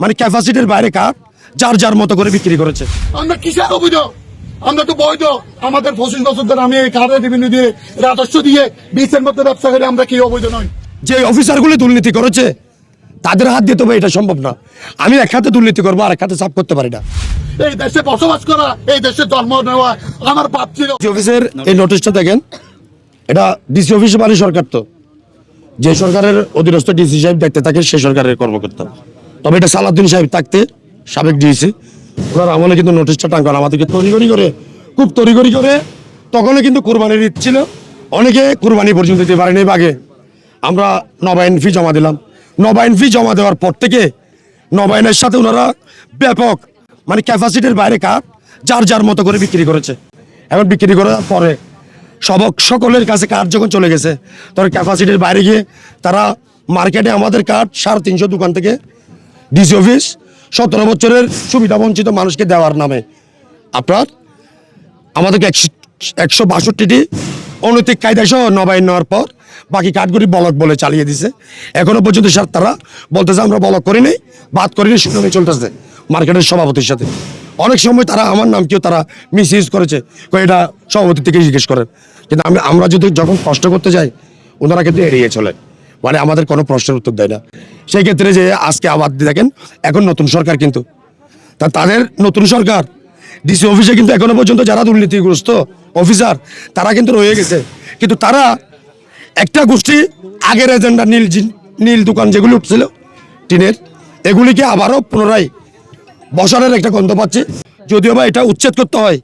মানে ক্যাপাসিটির বাইরে কাঠ যার যার মতো করে বিক্রি করেছে। আমরা কিসের অবৈধ? আমরা তো বৈধ। আমাদের 25 বছর ধরে আমি এই কার্ডের রেভিনিউ দিয়ে রাজস্ব দিয়ে বিচের মধ্যে ব্যবসা করে আমরা কি অবৈধ নয়? যে অফিসারগুলি দুর্নীতি করেছে তাদের হাত দিয়ে তবে এটা সম্ভব না। আমি এক হাতে দুর্নীতি করবো আর এক হাতে সাফ করতে পারি না। এই দেশে বসবাস করা, এই দেশে জন্ম নেওয়া আমার পাপ ছিল। অফিসের এই নোটিশটা দেখেন, এটা ডিসি অফিসে মানে সরকার, তো যে সরকারের অধীনস্থ ডিসি সাহেব দেখতে থাকে সে সরকারের কর্মকর্তা। তবে এটা সালাউদ্দিন সাহেব থাকতে সাবেক ডিসি, ওনার আমলে কিন্তু নোটিশটা টাঙ্গান আমাদেরকে তড়িঘড়ি করে, খুব তড়িঘড়ি করে। তখনও কিন্তু কোরবানির ঈদ ছিল, অনেকে কোরবানি পর্যন্ত দিতে পারেনি। বাগে আমরা নবায়ন ফি জমা দিলাম। নবায়ন ফি জমা দেওয়ার পর থেকে নবায়নের সাথে ওনারা ব্যাপক মানে ক্যাপাসিটির বাইরে কাঠ যার যার মতো করে বিক্রি করেছে। এখন বিক্রি করার পরে সকলের কাছে কাঠ যখন চলে গেছে, তখন ক্যাপাসিটির বাইরে গিয়ে তারা মার্কেটে আমাদের কাঠ 350 দোকান থেকে ডিসি অফিস 17 বছরের সুবিধা বঞ্চিত মানুষকে দেওয়ার নামে আপনার আমাদেরকে 162টি অনৈতিক কায়দা সহ নবায়ন নেওয়ার পর বাকি কাঠগুলি বলক বলে চালিয়ে দিছে। এখনো পর্যন্ত স্যার তারা বলতেছে আমরা বলক করি নাই, বাদ করিনি, শুনানি চলতেছে মার্কেটের সভাপতির সাথে। অনেক সময় তারা আমার নামকেও তারা মিস ইউজ করেছে, এটা সভাপতি থেকে জিজ্ঞেস করেন। কিন্তু আমরা যখন কষ্ট করতে যাই ওনারা কিন্তু এড়িয়ে চলে, মানে আমাদের কোনো প্রশ্নের উত্তর দেয় না। সেই ক্ষেত্রে যে আজকে আবার দেখেন এখন নতুন সরকার, কিন্তু তাদের নতুন সরকার ডিসি অফিসে কিন্তু এখনো পর্যন্ত যারা দুর্নীতিগ্রস্ত অফিসার তারা কিন্তু রয়ে গেছে। কিন্তু তারা একটা গোষ্ঠী আগের এজেন্ডা নীল দোকান যেগুলি উঠছিল টিনের, এগুলিকে আবারও পুনরায় বসানোর একটা গন্ধ পাচ্ছে। যদিও বা এটা উচ্ছেদ করতে হয়,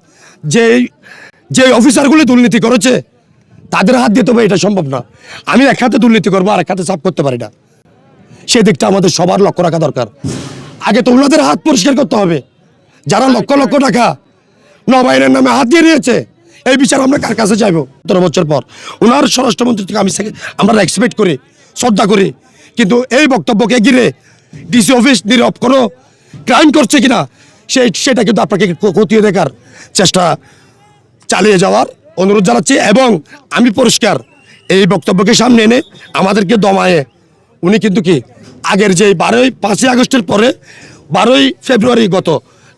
যে অফিসারগুলি দুর্নীতি করেছে তাদের হাত দিয়ে তবে এটা সম্ভব না। আমি এক হাতে দুর্নীতি করবো আর এক হাতে সাফ করতে পারি না। সেই দিকটা আমাদের সবার লক্ষ্য রাখা দরকার। আগে তো ওনাদের হাত পরিষ্কার করতে হবে, যারা লক্ষ লক্ষ টাকা নবায়নের নামে হাত দিয়ে নিয়েছে। এই বিচার আমরা কার কাছে চাইবো? 17 বছর পর ওনার স্বরাষ্ট্রমন্ত্রী থেকে আমরা এক্সপেক্ট করি, শ্রদ্ধা করি। কিন্তু এই বক্তব্যকে ঘিরে ডিসি অফিস নীরব কোনো ক্রাইম করছে কিনা সেটা কিন্তু আপনাকে খতিয়ে দেখার চেষ্টা চালিয়ে যাওয়ার অনুরোধ জানাচ্ছি। এবং আমি পরিষ্কার এই বক্তব্যকে সামনে এনে আমাদেরকে দমায়ে উনি কিন্তু কি আগের যে 5ই আগস্টের পরে 12ই ফেব্রুয়ারি গত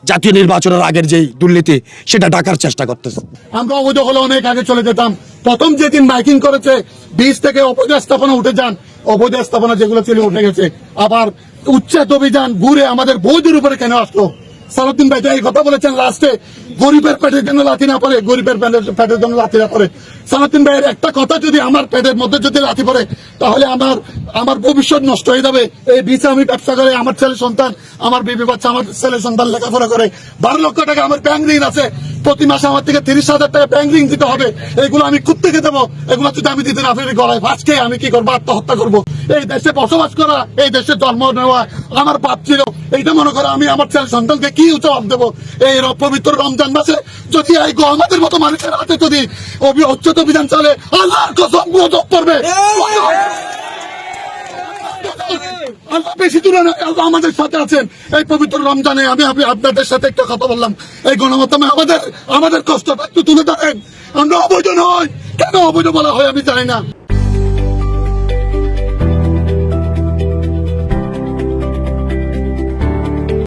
জাতীয় নির্বাচনের আগের যেই দুর্নীতি সেটা ঢাকার চেষ্টা করতেছে। আমরা অবৈধ হলে অনেক আগে চলে যেতাম। প্রথম যেদিন মাইকিং করেছে বীজ থেকে অবৈধ স্থাপনা উঠে যান, অবৈধ স্থাপনা যেগুলো ছিল উঠে গেছে। আবার উচ্ছেদ অভিযান ঘুরে আমাদের বৈধের উপরে কেন আসলো? সালাউদ্দিন ভাই এই কথা বলেছেন লাস্টে, গরিবের পেটের জন্য লাথি না পড়ে, গরিবের পেটের জন্য লাথি না পড়ে। সালাউদ্দিন ভাইয়ের একটা কথা যদি আমার পেটের মধ্যে যদি লাথি পড়ে তাহলে আমার ভবিষ্যৎ নষ্ট হয়ে যাবে। এই বিষয়ে আমি ব্যবসা করে আমার ছেলে সন্তান, আমার বিবি বাচ্চা, আমার ছেলে সন্তান লেখাপড়া করে 12 লক্ষ টাকা আমার ব্যাংক ঋণ আছে। প্রতি মাসে আমার থেকে 30,000 টাকা ব্যাংক ঋণ দিতে হবে। এগুলো আমি কোত্থেকে দেবো? এগুলো যদি আমি দিতে না পারি গলায় ফাঁসকে আমি কি করবো? আত্মহত্যা করবো। এই দেশে বসবাস করা, এই দেশে জন্ম নেওয়া আমার পাপ ছিল। এইটা মনে করো আমি আমার ছেলে সন্তানকে কি জবাব দেবো? এই পবিত্র রমজান মাসে যদি এই আমাদের মতো মানুষের হাতে যদি উচ্ছেদ অভিযান চলে, আল্লাহর কসম গজব পড়বে। আল্লাহ বেশি দূরে নয়, আল্লাহ আমাদের সাথে আছেন। এই পবিত্র রমজানে আমি আপনাদের সাথে একটা কথা বললাম, এই গণমাধ্যমে আমাদের কষ্টটা একটু তুলে ধরেন। আমরা অবৈধ নয়, কেন অবৈধ বলা হয় আমি জানি না।